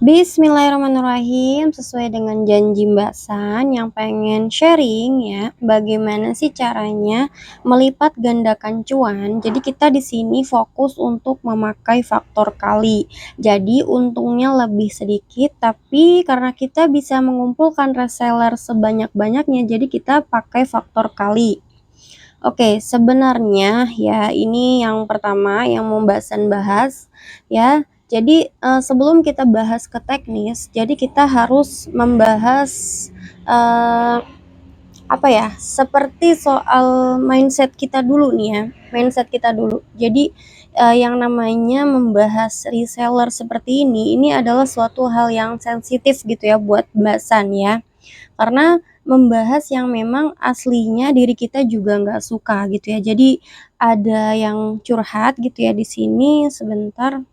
Bismillahirrahmanirrahim, sesuai dengan janji Mbak San yang pengen sharing ya, bagaimana sih caranya melipat gandakan cuan. Jadi kita di sini fokus untuk memakai faktor kali. Jadi untungnya lebih sedikit, tapi karena kita bisa mengumpulkan reseller sebanyak-banyaknya, jadi kita pakai faktor kali. Oke, sebenarnya ya ini yang pertama yang mau Mbak San bahas ya. Jadi sebelum kita bahas ke teknis, jadi kita harus membahas uh, apa ya? Seperti soal mindset kita dulu nih ya. Mindset kita dulu. Jadi yang namanya membahas reseller seperti ini adalah suatu hal yang sensitif gitu ya buat Mbak San ya. Karena membahas yang memang aslinya diri kita juga nggak suka gitu ya. Jadi ada yang curhat gitu ya di sini sebentar.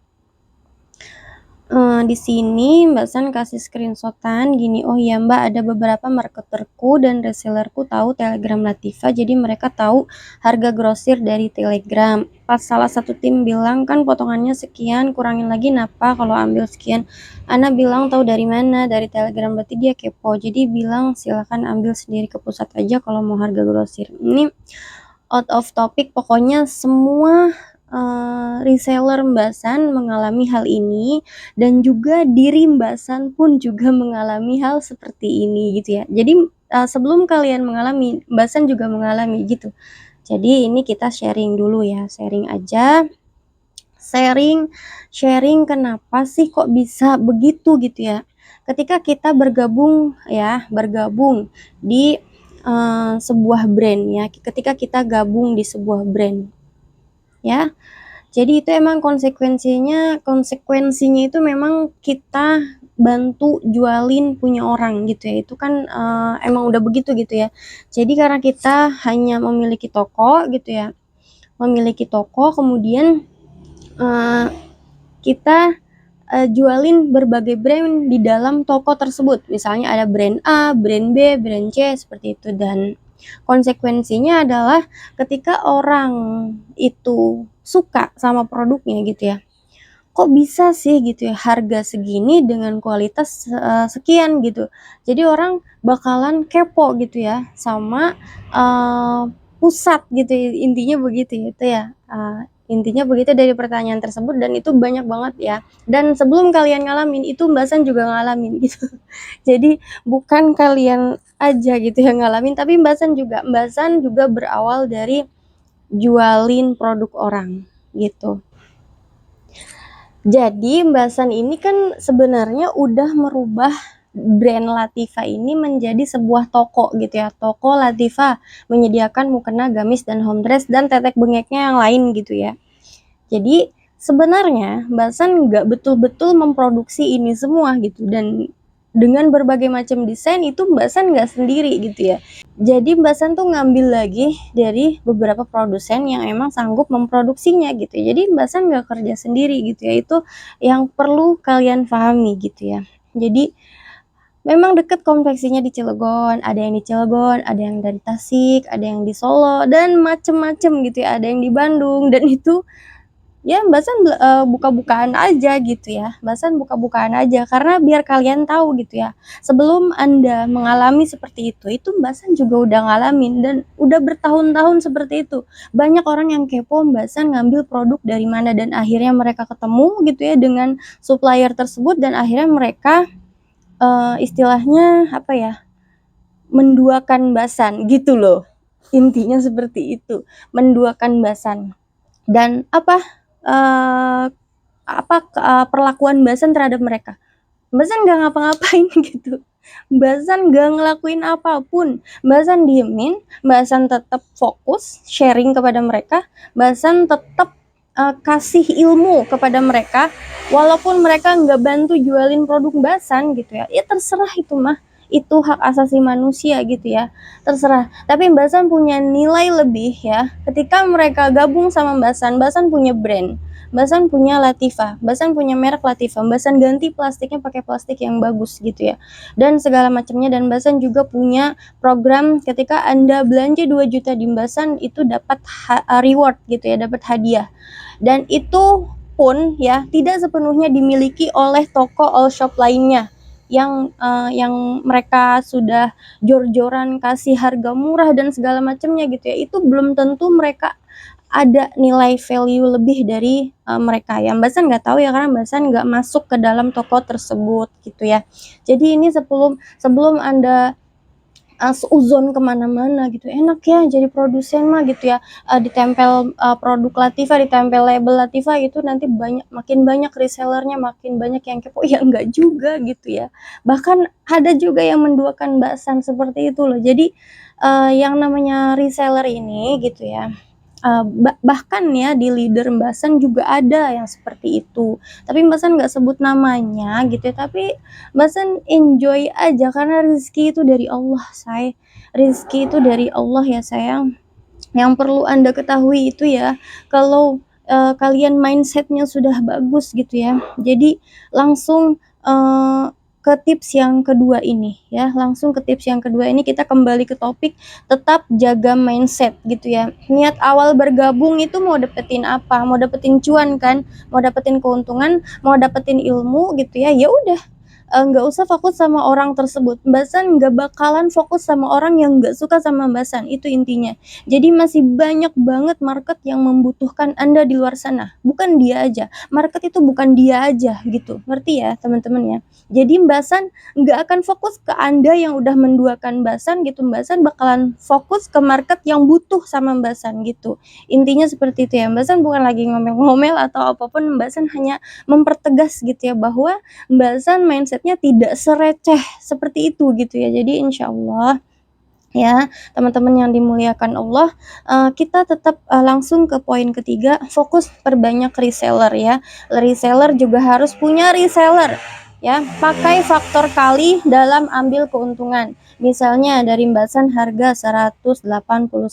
Di sini Mbak San kasih screenshotan gini, oh ya Mbak, ada beberapa marketerku dan resellerku tahu Telegram Latifa, jadi mereka tahu harga grosir dari Telegram. Pas salah satu tim bilang kan potongannya sekian, kurangin lagi napa kalau ambil sekian. Ana bilang tahu dari mana, dari Telegram, berarti dia kepo. Jadi bilang silakan ambil sendiri ke pusat aja kalau mau harga grosir. Ini out of topic, pokoknya semua reseller Mbak San mengalami hal ini, dan juga diri Mbak San pun juga mengalami hal seperti ini gitu ya. Jadi sebelum kalian mengalami, Mbak San juga mengalami gitu. Jadi ini kita sharing dulu ya, sharing aja. Sharing kenapa sih kok bisa begitu gitu ya. Ketika kita bergabung di sebuah brand ya, ketika kita gabung di sebuah brand ya. Jadi itu emang konsekuensinya itu memang kita bantu jualin punya orang gitu ya. Itu kan emang udah begitu gitu ya. Jadi karena kita hanya memiliki toko gitu ya. Memiliki toko, kemudian kita jualin berbagai brand di dalam toko tersebut. Misalnya ada brand A, brand B, brand C, seperti itu. Dan konsekuensinya adalah ketika orang itu suka sama produknya gitu ya, kok bisa sih gitu ya harga segini dengan kualitas sekian gitu. Jadi orang bakalan kepo gitu ya sama pusat gitu ya, intinya begitu itu ya. Intinya begitu dari pertanyaan tersebut, dan itu banyak banget ya. Dan sebelum kalian ngalamin itu, Mbak San juga ngalamin gitu. Jadi bukan kalian aja gitu yang ngalamin, tapi Mbak San juga berawal dari jualin produk orang gitu. Jadi Mbak San ini kan sebenarnya udah merubah brand Latifa ini menjadi sebuah toko gitu ya. Toko Latifa menyediakan mukena, gamis, dan home dress, dan tetek bengeknya yang lain gitu ya. Jadi sebenarnya Mbak San nggak betul-betul memproduksi ini semua gitu, dan dengan berbagai macam desain itu Mbak San nggak sendiri gitu ya. Jadi Mbak San tuh ngambil lagi dari beberapa produsen yang emang sanggup memproduksinya gitu. Jadi Mbak San nggak kerja sendiri gitu ya. Itu yang perlu kalian pahami gitu ya. Jadi memang deket konveksinya di Cilegon, ada yang di Cilegon, ada yang dari Tasik, ada yang di Solo, dan macem-macem gitu ya, ada yang di Bandung. Dan itu ya Mbak San buka-bukaan aja gitu ya. Mbak San buka-bukaan aja karena biar kalian tahu gitu ya. Sebelum Anda mengalami seperti itu Mbak San juga udah ngalamin dan udah bertahun-tahun seperti itu. Banyak orang yang kepo Mbak San ngambil produk dari mana, dan akhirnya mereka ketemu gitu ya dengan supplier tersebut, dan akhirnya mereka istilahnya apa ya? Menduakan Mbak San gitu loh. Intinya seperti itu, menduakan Mbak San. Dan perlakuan Mbak San terhadap mereka. Mbak San gak ngapa-ngapain gitu. Mbak San gak ngelakuin apapun. Mbak San diemin, Mbak San tetap fokus sharing kepada mereka, Mbak San tetap kasih ilmu kepada mereka, walaupun mereka nggak bantu jualin produk Mbak San gitu ya. Ya terserah itu mah, itu hak asasi manusia gitu ya, terserah. Tapi Mbak San punya nilai lebih ya. Ketika mereka gabung sama Mbak San punya brand, Mbak San punya Latifa, Mbak San punya merek Latifa, Mbak San ganti plastiknya pakai plastik yang bagus gitu ya, dan segala macamnya. Dan Mbak San juga punya program ketika Anda belanja 2 juta di Mbak San itu dapat reward gitu ya, dapat hadiah. Dan itu pun ya tidak sepenuhnya dimiliki oleh toko all shop lainnya yang mereka sudah jor-joran kasih harga murah dan segala macamnya gitu ya. Itu belum tentu mereka ada nilai value lebih dari mereka ya. Mbak San nggak tahu ya karena Mbak San nggak masuk ke dalam toko tersebut gitu ya. Jadi ini sebelum Anda seuzon kemana-mana gitu, enak ya jadi produsen mah gitu ya, ditempel produk Latifah, ditempel label Latifah itu nanti makin banyak resellernya, makin banyak yang kepo. Ya enggak juga gitu ya, bahkan ada juga yang menduakan Mbak San seperti itu loh. Jadi yang namanya reseller ini gitu ya, bahkan ya di leader Mbak San juga ada yang seperti itu, tapi Mbak San nggak sebut namanya gitu ya, tapi Mbak San enjoy aja karena rezeki itu dari Allah, rezeki itu dari Allah ya sayang. Yang perlu Anda ketahui itu ya, kalau kalian mindsetnya sudah bagus gitu ya, jadi langsung ke tips yang kedua ini ya, langsung ke tips yang kedua ini kita kembali ke topik tetap jaga mindset gitu ya. Niat awal bergabung itu mau dapetin apa? Mau dapetin cuan kan? Mau dapetin keuntungan? Mau dapetin ilmu gitu ya? Ya udah, nggak usah fokus sama orang tersebut. Mbak San nggak bakalan fokus sama orang yang nggak suka sama Mbak San, itu intinya. Jadi masih banyak banget market yang membutuhkan Anda di luar sana, bukan dia aja. Market itu bukan dia aja gitu, ngerti ya teman-teman ya. Jadi Mbak San nggak akan fokus ke Anda yang udah menduakan Mbak San gitu. Mbak San bakalan fokus ke market yang butuh sama Mbak San gitu. Intinya seperti itu ya. Mbak San bukan lagi ngomel-ngomel atau apapun, Mbak San hanya mempertegas gitu ya bahwa Mbak San mindsetnya tidak sereceh seperti itu gitu ya. Jadi insya Allah ya teman-teman yang dimuliakan Allah, kita tetap langsung ke poin ketiga, fokus perbanyak reseller ya. Reseller juga harus punya reseller ya, pakai faktor kali dalam ambil keuntungan. Misalnya dari Mbak San harga 189.000,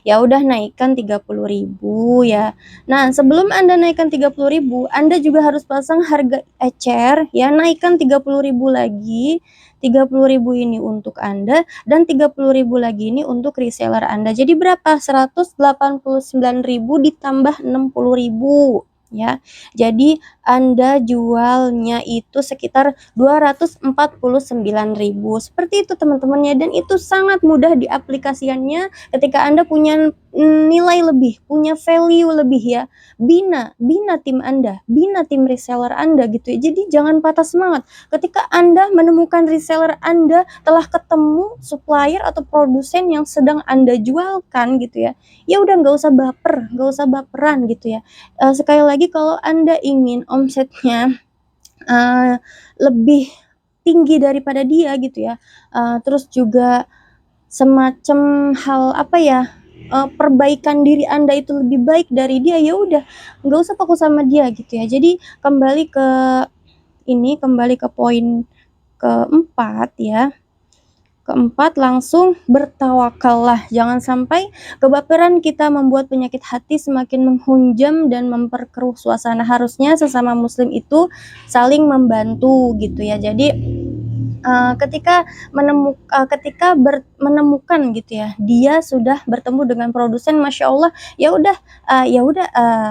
ya udah naikkan 30.000 ya. Nah, sebelum Anda naikkan 30.000, Anda juga harus pasang harga ecer ya, naikkan 30.000 lagi. 30.000 ini untuk Anda dan 30.000 lagi ini untuk reseller Anda. Jadi berapa? 189.000 ditambah 60.000 ya. Jadi Anda jualnya itu sekitar 249.000. Seperti itu teman-temannya, dan itu sangat mudah diaplikasikannya ketika Anda punya nilai lebih, punya value lebih ya. Bina tim Anda, bina tim reseller Anda gitu ya. Jadi jangan patah semangat. Ketika Anda menemukan reseller Anda, telah ketemu supplier atau produsen yang sedang Anda jualkan gitu ya, ya udah nggak usah baper, nggak usah baperan gitu ya. Sekali lagi kalau Anda ingin omsetnya lebih tinggi daripada dia gitu ya, terus juga semacam hal apa ya, perbaikan diri Anda itu lebih baik dari dia, ya udah nggak usah fokus sama dia gitu ya. Jadi kembali ke poin keempat ya. Keempat, langsung bertawakallah. Jangan sampai kebaperan kita membuat penyakit hati semakin menghunjam dan memperkeruh suasana. Harusnya sesama muslim itu saling membantu gitu ya. Jadi ketika menemukan gitu ya, dia sudah bertemu dengan produsen, masya Allah,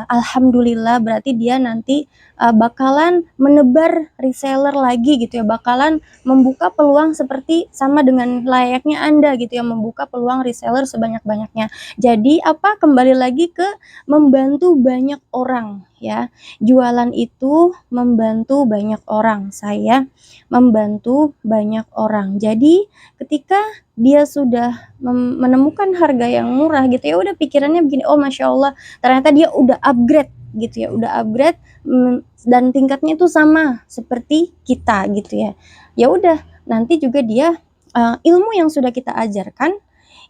alhamdulillah, berarti dia nanti bakalan menebar reseller lagi gitu ya, bakalan membuka peluang seperti sama dengan layaknya Anda gitu ya, membuka peluang reseller sebanyak-banyaknya. Jadi kembali lagi ke membantu banyak orang ya. Jualan itu membantu banyak orang, saya membantu banyak orang. Jadi ketika dia sudah menemukan harga yang murah gitu ya, udah pikirannya begini, oh masya Allah, ternyata dia udah upgrade gitu ya, udah upgrade dan tingkatnya itu sama seperti kita gitu ya. Ya udah, nanti juga dia ilmu yang sudah kita ajarkan,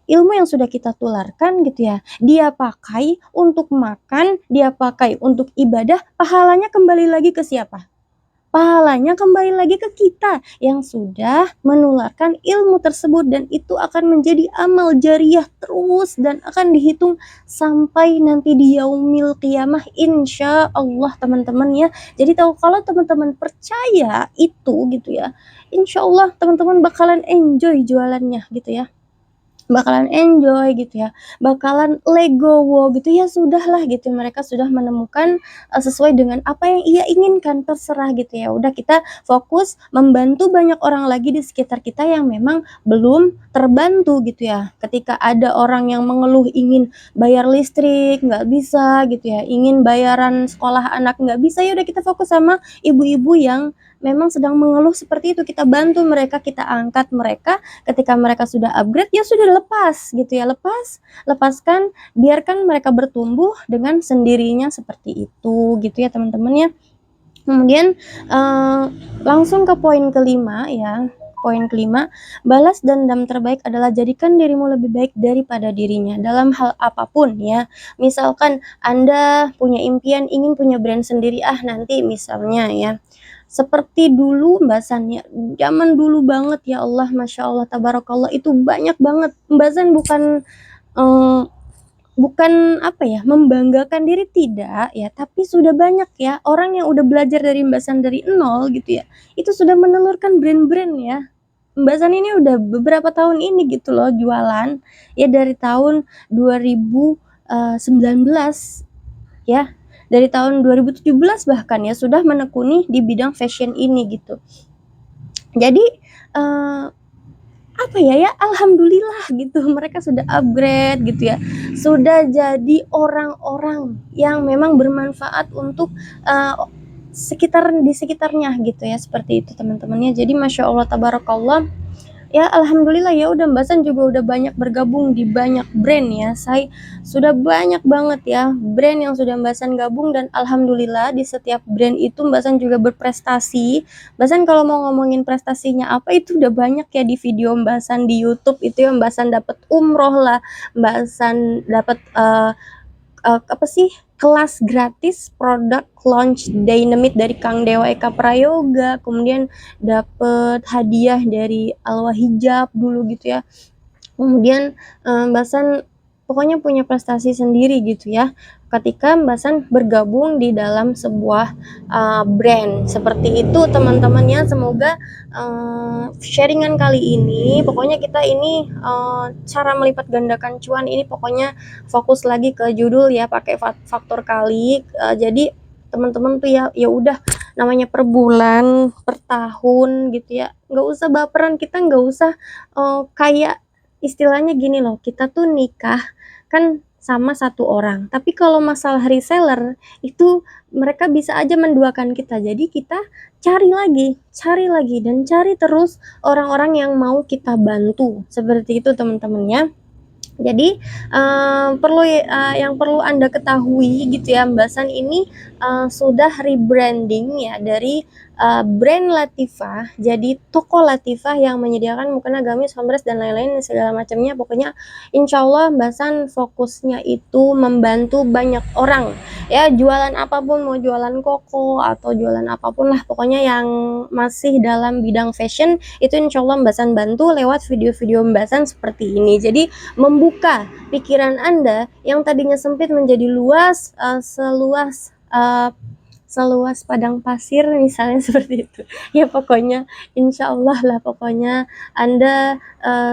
ilmu yang sudah kita tularkan gitu ya, dia pakai untuk makan, dia pakai untuk ibadah, pahalanya kembali lagi ke siapa? Pahalanya kembali lagi ke kita yang sudah menularkan ilmu tersebut, dan itu akan menjadi amal jariah terus dan akan dihitung sampai nanti di yaumil qiyamah insya Allah teman-teman ya. Jadi kalau teman-teman percaya itu gitu ya, insya Allah teman-teman bakalan enjoy jualannya gitu ya. bakalan enjoy gitu ya, bakalan legowo gitu, ya sudahlah gitu, mereka sudah menemukan, sesuai dengan apa yang ia inginkan, terserah gitu ya. Udah kita fokus membantu banyak orang lagi di sekitar kita yang memang belum terbantu gitu ya. Ketika ada orang yang mengeluh ingin bayar listrik nggak bisa gitu ya, ingin bayaran sekolah anak nggak bisa, ya udah kita fokus sama ibu-ibu yang memang sedang mengeluh seperti itu, kita bantu mereka, kita angkat mereka. Ketika mereka sudah upgrade, ya sudah lepas gitu ya, lepaskan, biarkan mereka bertumbuh dengan sendirinya seperti itu gitu ya teman-teman ya. Kemudian langsung ke poin kelima ya. Poin kelima, balas dendam terbaik adalah jadikan dirimu lebih baik daripada dirinya dalam hal apapun ya. Misalkan Anda punya impian ingin punya brand sendiri, nanti misalnya ya, seperti dulu Mbak San ya, zaman dulu banget ya Allah, Masya Allah, Tabarakallah, itu banyak banget. Mbak San eh, bukan apa ya, membanggakan diri tidak ya, tapi sudah banyak ya orang yang udah belajar dari Mbak San dari nol gitu ya, itu sudah menelurkan brand-brand ya. Mbak San ini udah beberapa tahun ini gitu loh jualan ya, dari tahun 2019 ya, dari tahun 2017 bahkan ya sudah menekuni di bidang fashion ini gitu. Jadi apa ya, alhamdulillah gitu, mereka sudah upgrade gitu ya, sudah jadi orang-orang yang memang bermanfaat untuk di sekitarnya gitu ya, seperti itu teman-temannya. Jadi Masya Allah, Tabarakallah ya, alhamdulillah ya, udah Mbak San juga udah banyak bergabung di banyak brand ya. Saya sudah banyak banget ya brand yang sudah Mbak San gabung, dan alhamdulillah di setiap brand itu Mbak San juga berprestasi. Mbak San kalau mau ngomongin prestasinya apa, itu udah banyak ya di video Mbak San di YouTube itu ya. Mbak San dapat umroh lah, Mbak San dapat apa sih, kelas gratis produk launch Dynamite dari Kang Dewa Eka Prayoga, kemudian dapet hadiah dari Alwa Hijab dulu gitu ya. Kemudian Mbak San pokoknya punya prestasi sendiri gitu ya, ketika Mbak San bergabung di dalam sebuah brand seperti itu teman-temannya. Semoga sharingan kali ini, pokoknya kita ini cara melipat gandakan cuan ini, pokoknya fokus lagi ke judul ya, pakai faktor kali. Jadi teman-teman tuh ya udah, namanya per bulan, per tahun gitu ya, nggak usah baperan, kita nggak usah kayak istilahnya gini loh, kita tuh nikah kan sama satu orang, tapi kalau masalah reseller itu mereka bisa aja menduakan kita. Jadi kita cari lagi dan cari terus orang-orang yang mau kita bantu, seperti itu teman-temannya. Jadi yang perlu Anda ketahui gitu ya, Mbak San ini sudah rebranding ya dari brand Latifah jadi toko Latifah yang menyediakan mukena, gamis, hombres dan lain-lain segala macamnya. Pokoknya insya Allah Mbak San fokusnya itu membantu banyak orang ya, jualan apapun, mau jualan koko atau jualan apapun lah, pokoknya yang masih dalam bidang fashion itu insya Allah Mbak San bantu lewat video-video Mbak San seperti ini. Jadi membuka pikiran Anda yang tadinya sempit menjadi luas, seluas padang pasir misalnya seperti itu ya. Pokoknya insya Allah lah, pokoknya Anda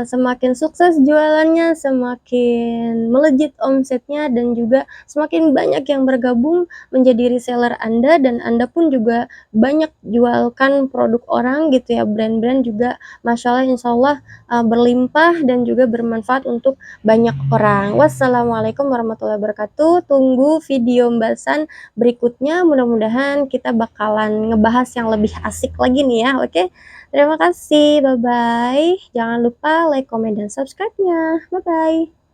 semakin sukses jualannya, semakin melejit omsetnya, dan juga semakin banyak yang bergabung menjadi reseller Anda, dan Anda pun juga banyak jualkan produk orang gitu ya, brand-brand juga Masya Allah, insya Allah berlimpah dan juga bermanfaat untuk banyak orang. Wassalamualaikum warahmatullahi wabarakatuh. Tunggu video Mbak San berikutnya, mudah-mudahan kita bakalan ngebahas yang lebih asik lagi nih ya. Oke, terima kasih, bye bye. Jangan lupa like, comment, dan subscribe-nya. Bye bye.